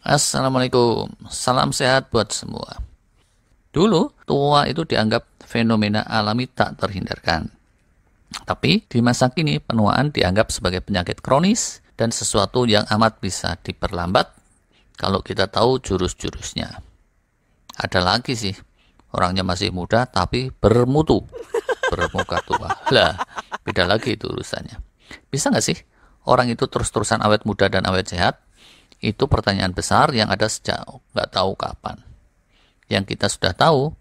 Assalamualaikum, salam sehat buat semua. Dulu, tua itu dianggap fenomena alami tak terhindarkan. Tapi, di masa kini, penuaan dianggap sebagai penyakit kronis dan sesuatu yang amat bisa diperlambat kalau kita tahu jurus-jurusnya. Ada lagi sih, orangnya masih muda tapi bermutu, bermuka tua. Lah, beda lagi itu urusannya. Bisa nggak sih orang itu terus-terusan awet muda dan awet sehat? Itu pertanyaan besar yang ada sejak nggak tahu kapan. Yang kita sudah tahu,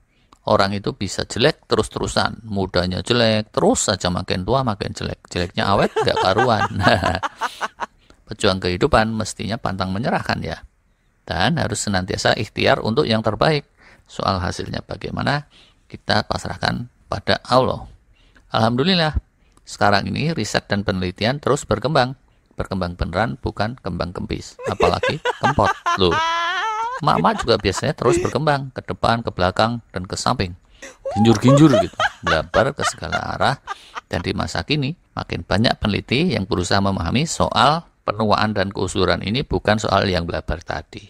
orang itu bisa jelek terus-terusan. Mudanya jelek, terus saja makin tua makin jelek. Jeleknya awet nggak karuan. Pejuang kehidupan mestinya pantang menyerahkan ya. Dan harus senantiasa ikhtiar untuk yang terbaik. Soal hasilnya bagaimana, kita pasrahkan pada Allah. Alhamdulillah, sekarang ini riset dan penelitian terus berkembang. Berkembang beneran, bukan kembang kempis. Apalagi kempot. Loh, mak-mak juga biasanya terus berkembang ke depan, ke belakang, dan ke samping. Ginjur-ginjur gitu, melebar ke segala arah. Dan di masa kini, makin banyak peneliti yang berusaha memahami soal penuaan dan keusuran ini bukan soal yang belabar tadi.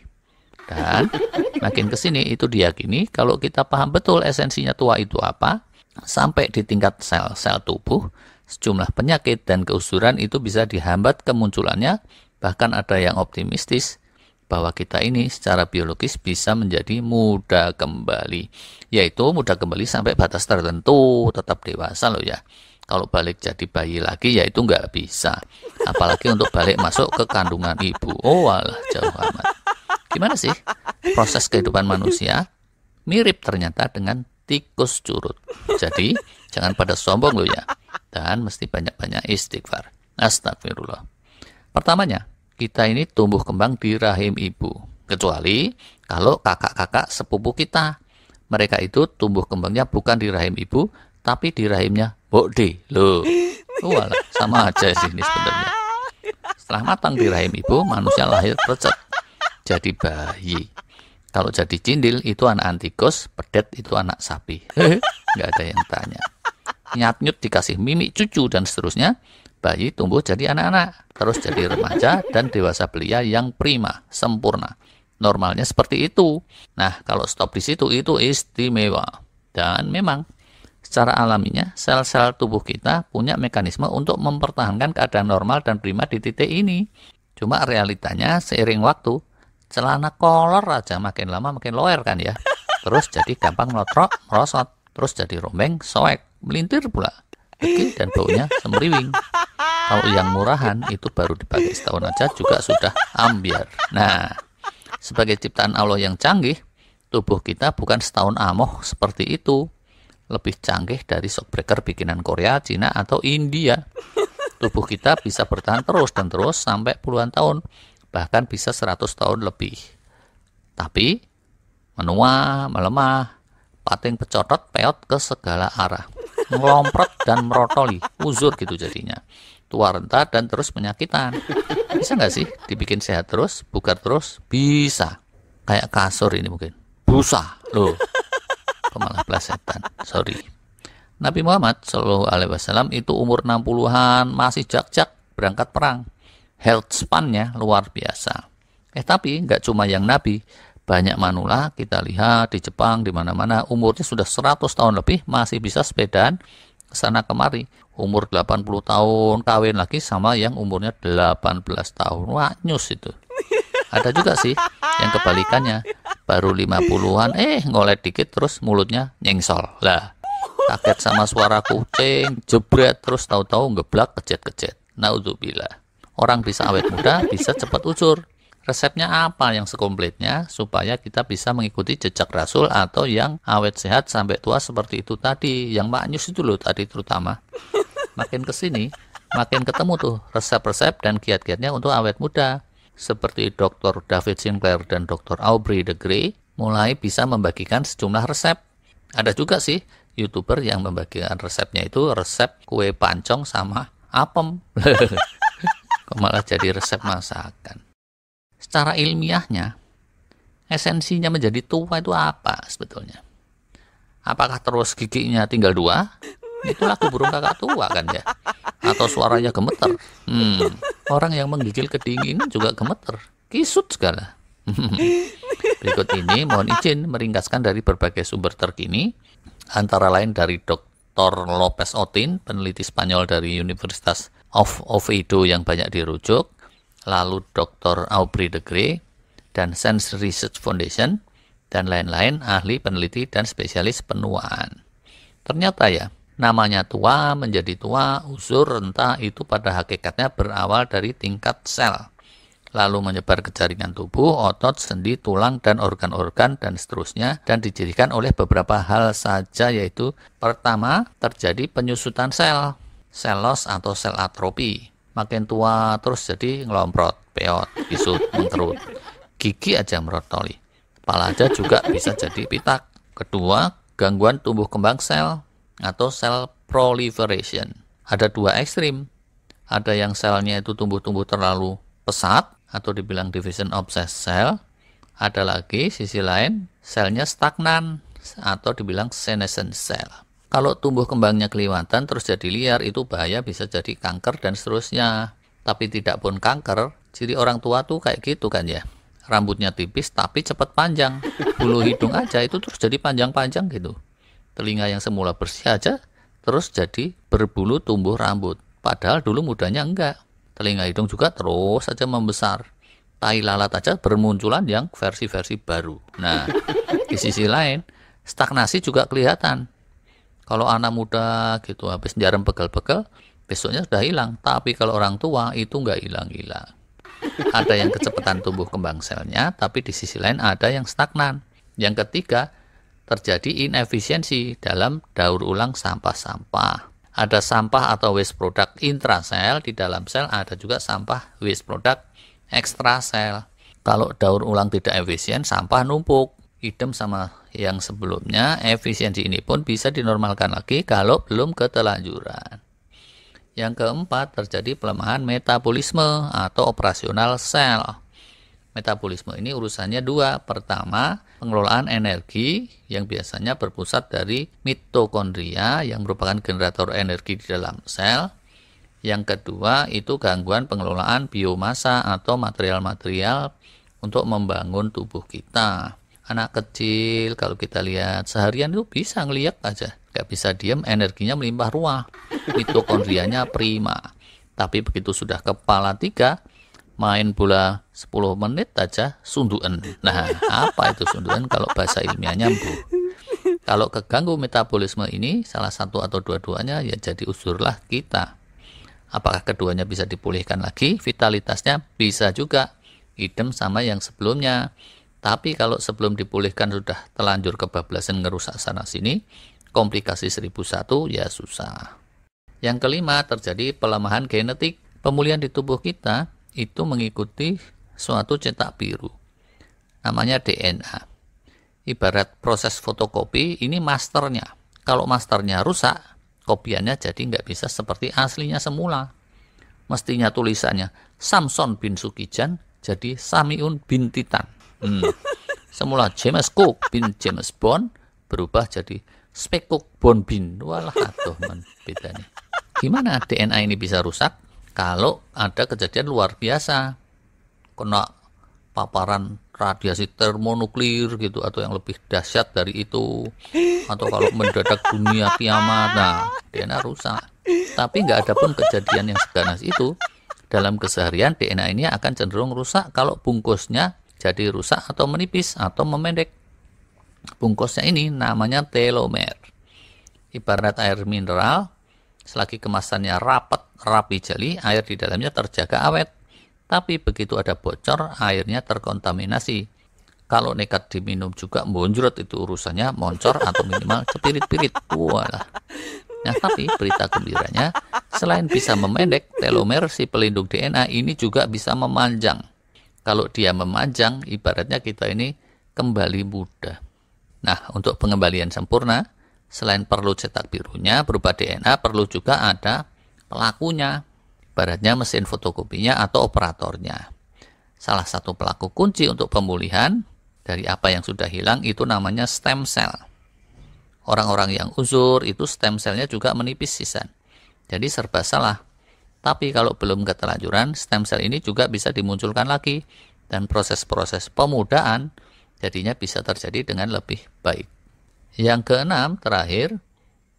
Dan makin kesini itu diyakini kalau kita paham betul esensinya tua itu apa, sampai di tingkat sel-sel tubuh, sejumlah penyakit dan keusuran itu bisa dihambat kemunculannya. Bahkan ada yang optimistis bahwa kita ini secara biologis bisa menjadi muda kembali. Yaitu muda kembali sampai batas tertentu, tetap dewasa loh ya. Kalau balik jadi bayi lagi ya itu nggak bisa. Apalagi untuk balik masuk ke kandungan ibu. Oh alah, jauh amat. Gimana sih proses kehidupan manusia? Mirip ternyata dengan tikus curut. Jadi jangan pada sombong loh ya. Dan mesti banyak-banyak istighfar. Astagfirullah. Pertamanya, kita ini tumbuh kembang di rahim ibu. Kecuali kalau kakak-kakak sepupu kita. Mereka itu tumbuh kembangnya bukan di rahim ibu, tapi di rahimnya Bokde. Loh, walah, sama aja sih ini sebenarnya. Setelah matang di rahim ibu, manusia lahir recet. Jadi bayi. Kalau jadi cindil, itu anak antikus, pedet itu anak sapi. Nggak ada yang tanya. Nyat-nyut dikasih mimik cucu dan seterusnya, bayi tumbuh jadi anak-anak, terus jadi remaja dan dewasa belia yang prima, sempurna. Normalnya seperti itu. Nah, kalau stop di situ itu istimewa. Dan memang secara alaminya sel-sel tubuh kita punya mekanisme untuk mempertahankan keadaan normal dan prima di titik ini. Cuma realitanya seiring waktu, celana kolor aja makin lama makin loer kan ya. Terus jadi gampang melotrok, merosot, terus jadi rombeng, soek, melintir pula, degil dan baunya semriwing. Kalau yang murahan itu baru dipakai setahun aja juga sudah ambiar. Nah, sebagai ciptaan Allah yang canggih, tubuh kita bukan setahun amoh seperti itu. Lebih canggih dari shockbreaker bikinan Korea, Cina, atau India. Tubuh kita bisa bertahan terus dan terus sampai puluhan tahun, bahkan bisa 100 tahun lebih. Tapi menua, melemah, pating pecotot peot ke segala arah, ngelomprot dan merotoli, uzur gitu jadinya, tua renta dan terus penyakitan. Bisa nggak sih dibikin sehat terus, bugar terus? Bisa. Kayak kasur ini mungkin, busa loh, malah plesetan, sorry. Nabi Muhammad SAW itu umur 60-an, masih jak-jak berangkat perang. Health span-nya luar biasa. Tapi nggak cuma yang Nabi, banyak manula kita lihat di Jepang, di mana-mana umurnya sudah 100 tahun lebih masih bisa sepedaan ke sana kemari. Umur 80 tahun kawin lagi sama yang umurnya 18 tahun. Wah, nyus itu. Ada juga sih yang kebalikannya, baru 50-an ngolet dikit terus mulutnya nyengsol. Lah, kaget sama suara kucing, jebret terus tahu-tahu ngeblak kejet-kejet. Naudzubillah. Orang bisa awet muda, bisa cepat uzur. Resepnya apa yang sekomplitnya supaya kita bisa mengikuti jejak Rasul atau yang awet sehat sampai tua seperti itu tadi, yang maknyus itu loh tadi terutama. Makin kesini, makin ketemu tuh resep-resep dan kiat-kiatnya untuk awet muda. Seperti Dr. David Sinclair dan Dr. Aubrey de Grey mulai bisa membagikan sejumlah resep. Ada juga sih YouTuber yang membagikan resepnya itu resep kue pancong sama apem. Kok malah jadi resep masakan. Secara ilmiahnya, esensinya menjadi tua itu apa sebetulnya? Apakah terus giginya tinggal 2? Itu lagu burung kakak tua kan ya? Atau suaranya gemeter? Orang yang menggigil kedinginan juga gemeter, kisut segala. Berikut ini mohon izin meringkaskan dari berbagai sumber terkini, antara lain dari Dr. Lopez Otin, peneliti Spanyol dari Universitas of Oviedo yang banyak dirujuk, lalu Dr. Aubrey de Grey, dan Science Research Foundation, dan lain-lain ahli peneliti dan spesialis penuaan. Ternyata ya, namanya tua menjadi tua, uzur, renta itu pada hakikatnya berawal dari tingkat sel, lalu menyebar ke jaringan tubuh, otot, sendi, tulang, dan organ-organ, dan seterusnya, dan dicirikan oleh beberapa hal saja, yaitu pertama, terjadi penyusutan sel loss atau sel atrofi. Makin tua terus jadi ngelomprot, peot, kisut, mengkerut. Gigi aja merotoli. Kepala aja juga bisa jadi pitak. Kedua, gangguan tumbuh kembang sel atau cell proliferation. Ada dua ekstrim. Ada yang selnya itu tumbuh-tumbuh terlalu pesat, atau dibilang division obsessed cell. Ada lagi sisi lain, selnya stagnan atau dibilang senescent cell. Kalau tumbuh kembangnya kelihatan terus jadi liar, itu bahaya, bisa jadi kanker dan seterusnya. Tapi tidak pun kanker, ciri orang tua tuh kayak gitu kan ya. Rambutnya tipis tapi cepat panjang. Bulu hidung aja itu terus jadi panjang-panjang gitu. Telinga yang semula bersih aja terus jadi berbulu tumbuh rambut. Padahal dulu mudanya enggak. Telinga hidung juga terus saja membesar. Tai lalat aja bermunculan yang versi-versi baru. Nah, di sisi lain, stagnasi juga kelihatan. Kalau anak muda gitu habis jarum pegel-pegel, besoknya sudah hilang. Tapi kalau orang tua itu nggak hilang-hilang. Ada yang kecepatan tumbuh kembang selnya, tapi di sisi lain ada yang stagnan. Yang ketiga, terjadi inefisiensi dalam daur ulang sampah-sampah. Ada sampah atau waste product intrasel di dalam sel, ada juga sampah waste product ekstrasel. Kalau daur ulang tidak efisien, sampah numpuk. Idem sama yang sebelumnya, efisiensi ini pun bisa dinormalkan lagi kalau belum ketelanjuran. Yang keempat, terjadi pelemahan metabolisme atau operasional sel. Metabolisme ini urusannya dua. Pertama, pengelolaan energi yang biasanya berpusat dari mitokondria yang merupakan generator energi di dalam sel. Yang kedua, itu gangguan pengelolaan biomasa atau material-material untuk membangun tubuh kita. Anak kecil kalau kita lihat seharian itu bisa ngeliat aja. Gak bisa diam, energinya melimpah ruah. Mitokondrianya prima. Tapi begitu sudah kepala 3, main bola 10 menit aja sunduan. Nah, apa itu sunduan kalau bahasa ilmiahnya, Bu? Kalau keganggu metabolisme ini, salah satu atau dua-duanya, ya jadi uzurlah kita. Apakah keduanya bisa dipulihkan lagi? Vitalitasnya bisa juga. Idem sama yang sebelumnya. Tapi kalau sebelum dipulihkan sudah telanjur kebablasan ngerusak sana-sini, komplikasi 1001 ya susah. Yang kelima, terjadi pelemahan genetik. Pemulihan di tubuh kita itu mengikuti suatu cetak biru, namanya DNA. Ibarat proses fotokopi, ini masternya. Kalau masternya rusak, kopiannya jadi nggak bisa seperti aslinya semula. Mestinya tulisannya Samson bin Sukijan jadi Samiun bin Titan. Semula James Cook bin James Bond berubah jadi Spekuk Bond bin. Walah, aduh man, beda nih. Gimana DNA ini bisa rusak? Kalau ada kejadian luar biasa, kena paparan radiasi termonuklir gitu, atau yang lebih dahsyat dari itu, atau kalau mendadak dunia kiamat, nah DNA rusak. Tapi nggak ada pun kejadian yang seganas itu. Dalam keseharian DNA ini akan cenderung rusak kalau bungkusnya jadi rusak atau menipis atau memendek. Bungkusnya ini namanya telomer. Ibarat air mineral, selagi kemasannya rapi jeli, air di dalamnya terjaga awet. Tapi begitu ada bocor, airnya terkontaminasi. Kalau nekat diminum juga bonjrot, itu urusannya moncor atau minimal cepirit-pirit. Walah. Nah, tapi berita gembiranya, selain bisa memendek, telomer si pelindung DNA ini juga bisa memanjang. Kalau dia memanjang, ibaratnya kita ini kembali muda. Nah, untuk pengembalian sempurna, selain perlu cetak birunya berupa DNA, perlu juga ada pelakunya, ibaratnya mesin fotokopinya atau operatornya. Salah satu pelaku kunci untuk pemulihan dari apa yang sudah hilang itu namanya stem cell. Orang-orang yang uzur itu stem cellnya juga menipis sisan. Jadi serba salah. Tapi kalau belum keterlanjuran, stem cell ini juga bisa dimunculkan lagi dan proses-proses pemudaan jadinya bisa terjadi dengan lebih baik. Yang keenam, terakhir,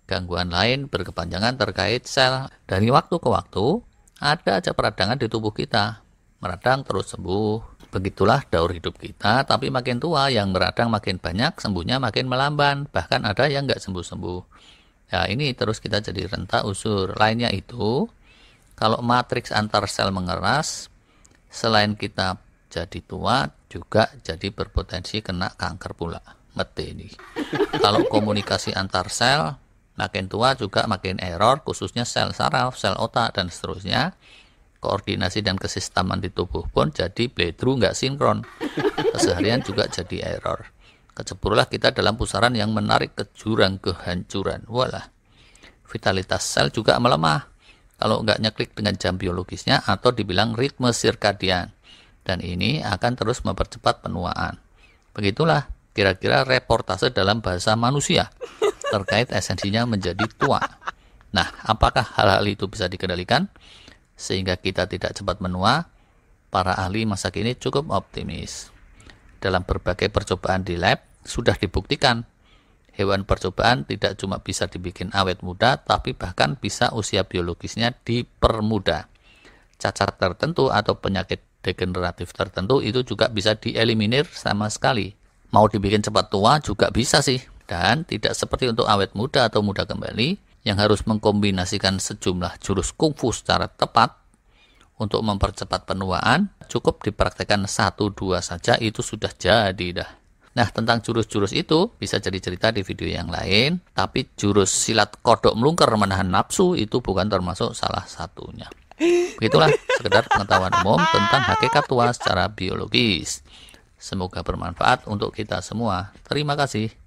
gangguan lain berkepanjangan terkait sel. Dari waktu ke waktu, ada aja peradangan di tubuh kita. Meradang terus sembuh. Begitulah daur hidup kita, tapi makin tua yang meradang makin banyak, sembuhnya makin melamban. Bahkan ada yang nggak sembuh-sembuh. Ya, ini terus kita jadi renta usur. Lainnya itu, kalau matriks antar sel mengeras, selain kita jadi tua, juga jadi berpotensi kena kanker pula. Mete ini. Kalau komunikasi antar sel makin tua juga makin error, khususnya sel saraf, sel otak, dan seterusnya. Koordinasi dan kesisteman di tubuh pun jadi bleedru, nggak sinkron. Keseharian juga jadi error. Keceburlah kita dalam pusaran yang menarik ke jurang kehancuran. Walah, vitalitas sel juga melemah kalau nggak nyeklik dengan jam biologisnya atau dibilang ritme sirkadian. Dan ini akan terus mempercepat penuaan. Begitulah kira-kira reportase dalam bahasa manusia terkait esensinya menjadi tua. Nah, apakah hal-hal itu bisa dikendalikan sehingga kita tidak cepat menua? Para ahli masa kini cukup optimis. Dalam berbagai percobaan di lab, sudah dibuktikan hewan percobaan tidak cuma bisa dibikin awet muda, tapi bahkan bisa usia biologisnya dipermudah. Cacat tertentu atau penyakit degeneratif tertentu itu juga bisa dieliminir sama sekali. Mau dibikin cepat tua juga bisa sih. Dan tidak seperti untuk awet muda atau muda kembali, yang harus mengkombinasikan sejumlah jurus kungfu secara tepat untuk mempercepat penuaan. Cukup dipraktekkan 1-2 saja itu sudah jadi dah. Nah, tentang jurus-jurus itu bisa jadi cerita di video yang lain, tapi jurus silat kodok melungker menahan nafsu itu bukan termasuk salah satunya. Begitulah sekedar pengetahuan umum tentang hakikat tua secara biologis. Semoga bermanfaat untuk kita semua. Terima kasih.